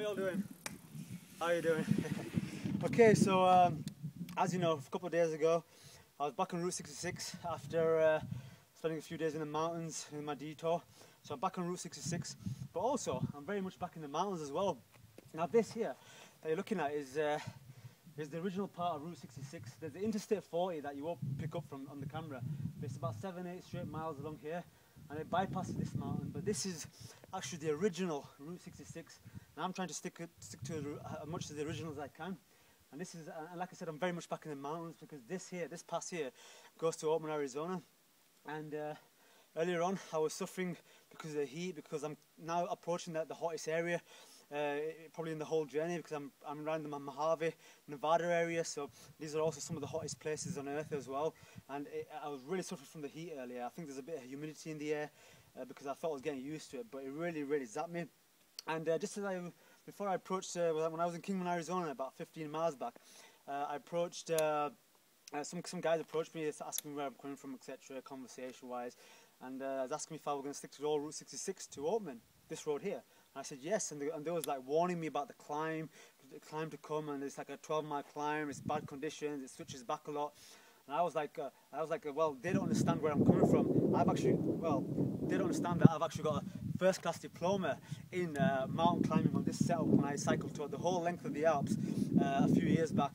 How y'all doing? How are you doing? Okay, so as you know, a couple of days ago, I was back on Route 66 after spending a few days in the mountains in my detour. So I'm back on Route 66, but also I'm very much back in the mountains as well. Now this here that you're looking at is the original part of Route 66. There's the Interstate 40 that you won't pick up from on the camera. It's about 7-8 straight miles along here, and it bypasses this mountain. But this is actually the original Route 66, and I'm trying to stick to as much of the original as I can. And this is, and like I said, I'm very much back in the mountains because this pass here goes to Oatman, Arizona. And earlier on, I was suffering because of the heat, because I'm now approaching the hottest area. Probably in the whole journey, because I'm around the Mojave, Nevada area, so these are also some of the hottest places on earth as well. And I was really suffering from the heat earlier. I think there's a bit of humidity in the air because I thought I was getting used to it, but it really zapped me. And just as before I approached, when I was in Kingman, Arizona, about 15 miles back, I approached, some guys approached me asking where I'm coming from, etc., conversation-wise, and I was asking me if I was going to stick to all Route 66 to Oatman, this road here. And I said yes, and they was like warning me about the climb to come, and it's like a 12-mile climb, it's bad conditions, it switches back a lot. And I was like, well, they don't understand where I'm coming from. They don't understand that I've actually got a first-class diploma in mountain climbing on this setup when I cycled toward the whole length of the Alps a few years back.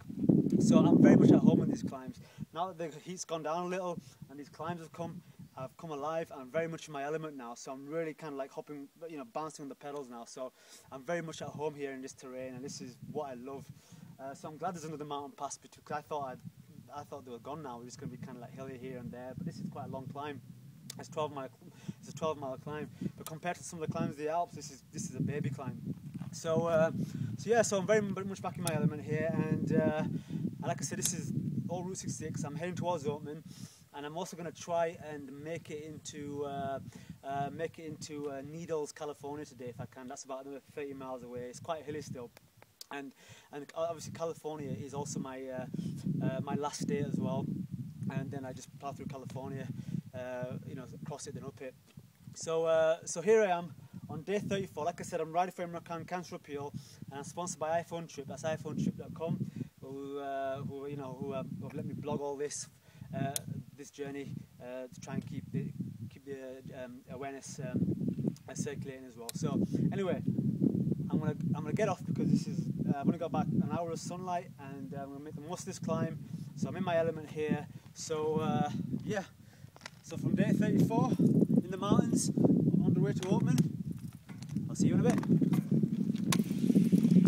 So I'm very much at home in these climbs. Now that the heat's gone down a little and these climbs have come alive, I'm very much in my element now, so I'm really kind of like hopping, bouncing on the pedals now, so I'm very much at home here in this terrain, and this is what I love. So I'm glad there's another mountain pass, because I thought they were gone now. We're just going to be kind of like hilly here and there, but this is quite a long climb. It's a 12-mile climb, but compared to some of the climbs of the Alps, this is a baby climb. So I'm very much back in my element here, and like I said, this is all Route 66. I'm heading towards Oatman, and I'm also going to try and make it into Needles, California today if I can. That's about another 30 miles away. It's quite hilly still, and obviously California is also my my last state as well. And then I just plow through California, across it, then up it. So here I am on day 34. Like I said, I'm riding for Imran Cancer Appeal, and I'm sponsored by iPhone Trip. That's iPhonetrip.com, who have let me blog all this journey to try and keep the awareness circulating as well. So anyway, I'm gonna get off because this is I've only got about an hour of sunlight, and I'm gonna make the most of this climb. So I'm in my element here. So yeah. So from day 34 in the mountains, on the way to Oatman. I'll see you in a bit.